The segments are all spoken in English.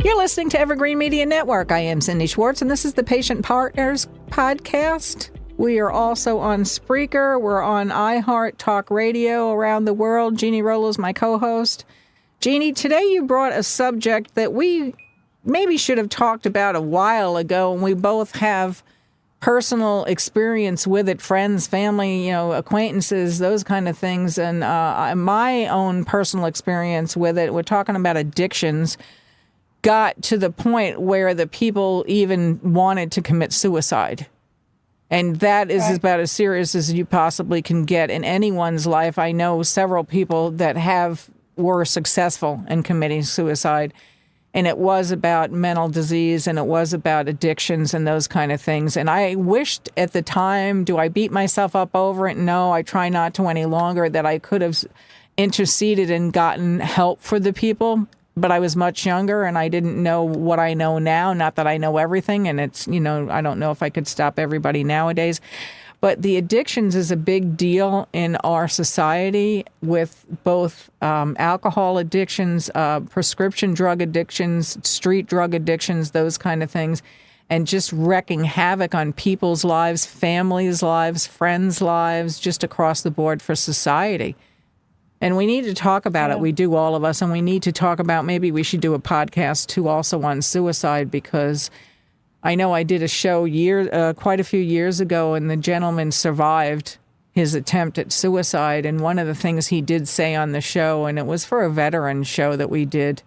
You're listening to Evergreen Media Network. I am Cindy Schwartz, and this is the Patient Partners Podcast. We are also on Spreaker. We're on iHeart Talk Radio around the world. Jeannie Rollo is my co-host. Jeannie, today you brought a subject that we maybe should have talked about a while ago, and we both have personal experience with it, friends, family, acquaintances, those kind of things, and my own personal experience with it. We're talking about addictions. Got to the point where the people even wanted to commit suicide. And that is about as serious as you possibly can get in anyone's life. I know several people that were successful in committing suicide. And it was about mental disease, and it was about addictions and those kind of things. And I wished at the time, do I beat myself up over it? No, I try not to any longer, that I could have interceded and gotten help for the people. But I was much younger, and I didn't know what I know now. Not that I know everything, and it's, I don't know if I could stop everybody nowadays. But the addictions is a big deal in our society, with both alcohol addictions, prescription drug addictions, street drug addictions, those kind of things, and just wreaking havoc on people's lives, families' lives, friends' lives, just across the board for society. And we need to talk about it. We do, all of us. And we need to talk about, maybe we should do a podcast, too, also on suicide, because I know I did a show quite a few years ago, and the gentleman survived his attempt at suicide. And one of the things he did say on the show, and it was for a veteran show that we did,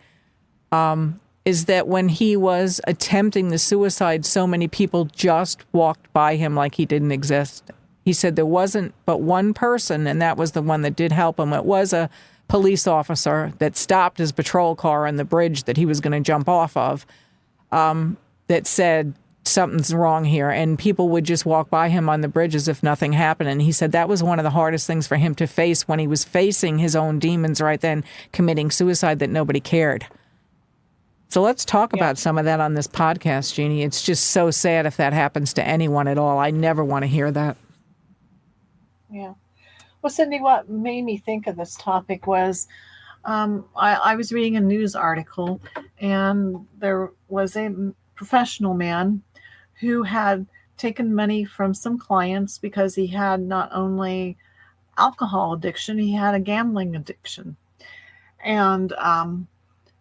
is that when he was attempting the suicide, so many people just walked by him like he didn't exist. He said there wasn't but one person, and that was the one that did help him. It was a police officer that stopped his patrol car on the bridge that he was going to jump off of, that said, something's wrong here. And people would just walk by him on the bridge as if nothing happened. And he said that was one of the hardest things for him to face when he was facing his own demons right then, committing suicide, that nobody cared. So let's talk about some of that on this podcast, Jeannie. It's just so sad if that happens to anyone at all. I never want to hear that. Yeah. Well, Cindy, what made me think of this topic was I was reading a news article, and there was a professional man who had taken money from some clients because he had not only alcohol addiction, he had a gambling addiction. And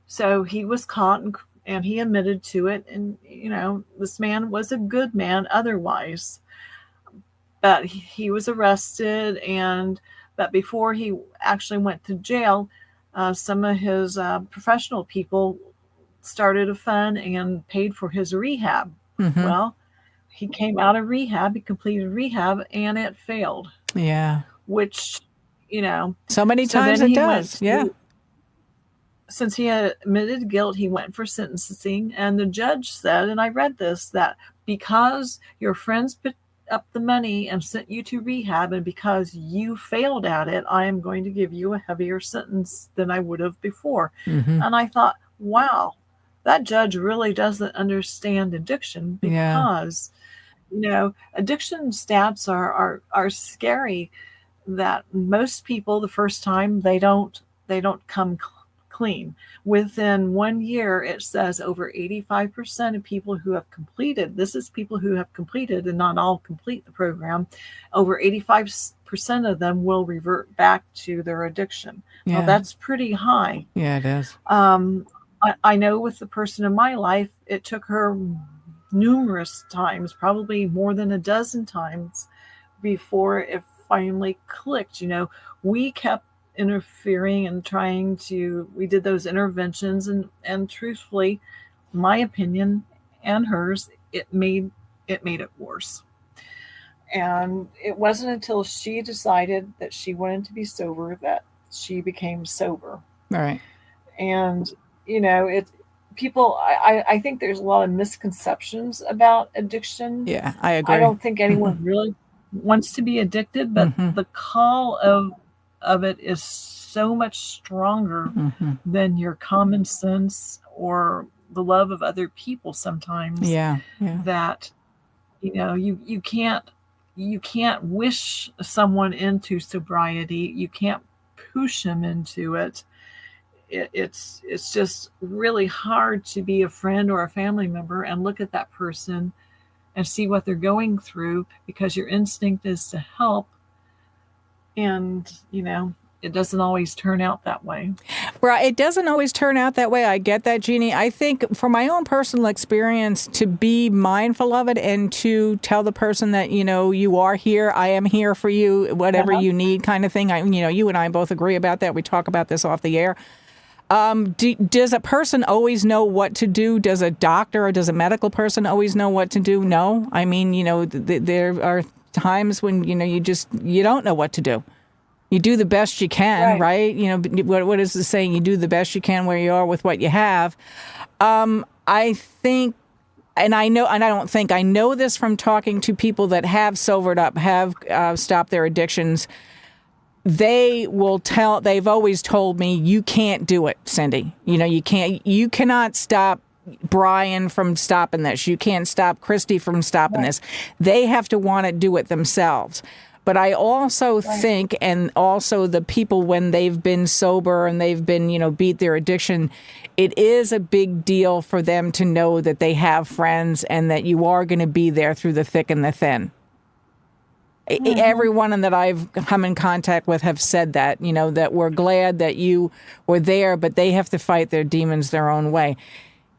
so he was caught, and he admitted to it. And, this man was a good man otherwise. But he was arrested, but before he actually went to jail, some of his professional people started a fund and paid for his rehab. Mm-hmm. Well, he came out of rehab, he completed rehab, and it failed. Yeah. Which, so many times it does. Since he had admitted guilt, he went for sentencing, and the judge said, and I read this, that because your friends put up the money and sent you to rehab, and because you failed at it, I am going to give you a heavier sentence than I would have before. Mm-hmm. And I thought, wow, that judge really doesn't understand addiction, because addiction stats are scary. That most people, the first time, they don't come clean. Within 1 year, it says over 85% of people who have completed, this is people who have completed, and not all complete the program, over 85% of them will revert back to their addiction. Yeah. Well, that's pretty high. Yeah, it is. I know with the person in my life, it took her numerous times, probably more than a dozen times, before it finally clicked. We kept interfering and we did those interventions, and truthfully, my opinion and hers, it made it worse. And it wasn't until she decided that she wanted to be sober that she became sober. Right. And I think there's a lot of misconceptions about addiction. Yeah, I agree. I don't think anyone really wants to be addicted, but the call of it is so much stronger than your common sense or the love of other people sometimes. Yeah. That you can't wish someone into sobriety. You can't push them into it. it's just really hard to be a friend or a family member and look at that person and see what they're going through, because your instinct is to help. And, it doesn't always turn out that way. Right. It doesn't always turn out that way. I get that, Jeannie. I think from my own personal experience, to be mindful of it and to tell the person that, you are here, I am here for you, whatever you need kind of thing. You and I both agree about that. We talk about this off the air. Does a person always know what to do? Does a doctor or does a medical person always know what to do? No. I mean, there are times when, you don't know what to do. You do the best you can, right? What is the saying? You do the best you can where you are with what you have. I think, and I know this from talking to people that have sobered up, have stopped their addictions. They've always told me, you can't do it, Cindy. You cannot stop Brian from stopping this. You can't stop Christy from stopping this. They have to want to do it themselves. But I also think, and also the people when they've been sober and they've been, beat their addiction, it is a big deal for them to know that they have friends and that you are going to be there through the thick and the thin. Mm-hmm. Everyone that I've come in contact with have said that, that we're glad that you were there, but they have to fight their demons their own way.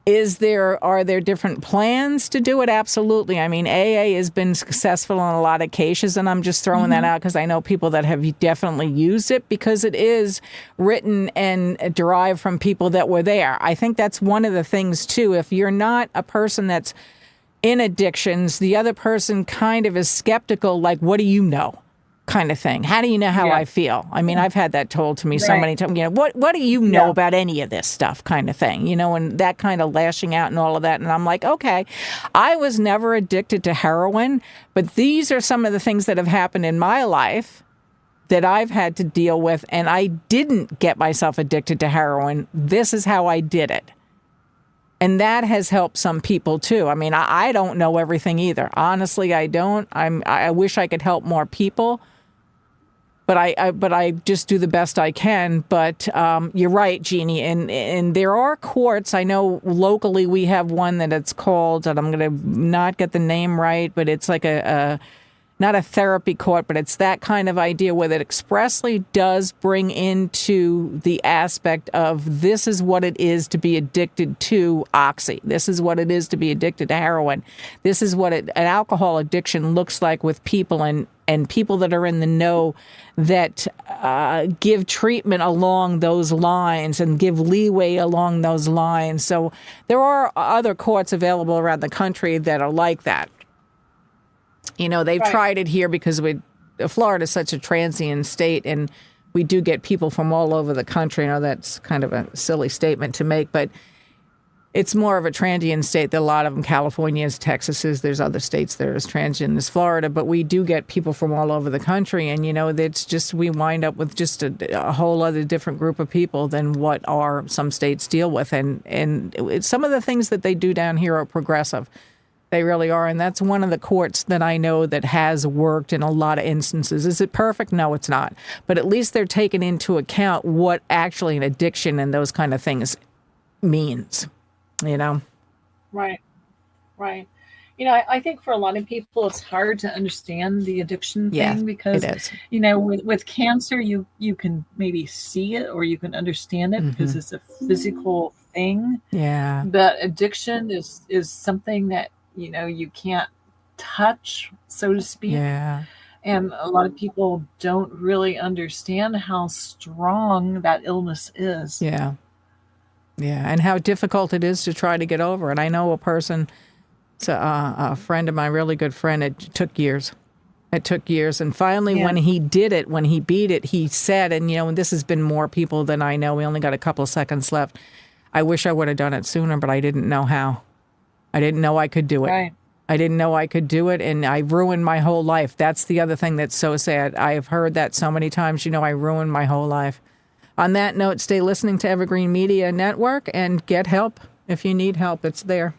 Are there different plans to do it? Absolutely. I mean, AA has been successful in a lot of cases, and I'm just throwing that out because I know people that have definitely used it because it is written and derived from people that were there. I think that's one of the things, too. If you're not a person that's in addictions, the other person kind of is skeptical, like, what do you know? Kind of thing. How do you know how I feel? I mean, I've had that told to me so many times. What do you know about any of this stuff? Kind of thing. And that kind of lashing out and all of that. And I'm like, okay, I was never addicted to heroin, but these are some of the things that have happened in my life that I've had to deal with, and I didn't get myself addicted to heroin. This is how I did it. And that has helped some people too. I mean, I don't know everything either. Honestly, I don't. I wish I could help more people. But I just do the best I can. But you're right, Jeannie. And there are courts. I know locally we have one that it's called, and I'm going to not get the name right, but it's like not a therapy court, but it's that kind of idea where it expressly does bring into the aspect of this is what it is to be addicted to oxy. This is what it is to be addicted to heroin. This is what an alcohol addiction looks like with people and people that are in the know that give treatment along those lines and give leeway along those lines. So there are other courts available around the country that are like that. They've tried it here because Florida is such a transient state, and we do get people from all over the country. I know that's kind of a silly statement to make, but it's more of a transient state than a lot of them. California is, Texas is, there's other states that are as transient as Florida, but we do get people from all over the country, and it's just we wind up with just a whole other different group of people than what some states deal with, and some of the things that they do down here are progressive. They really are, and that's one of the courts that I know that has worked in a lot of instances. Is it perfect? No, it's not. But at least they're taking into account what actually an addiction and those kind of things means, Right. I think for a lot of people, it's hard to understand the addiction thing because, it is. With cancer, you can maybe see it or you can understand it because it's a physical thing. Yeah. But addiction is something that you can't touch, so to speak. Yeah. And a lot of people don't really understand how strong that illness is. Yeah. Yeah. And how difficult it is to try to get over it. I know a person, a friend of mine, really good friend, it took years. And finally, when he did it, when he beat it, he said, and this has been more people than I know. We only got a couple of seconds left. I wish I would have done it sooner, but I didn't know how. I didn't know I could do it. Right. I didn't know I could do it, and I ruined my whole life. That's the other thing that's so sad. I have heard that so many times. I ruined my whole life. On that note, stay listening to Evergreen Media Network and get help. If you need help, it's there.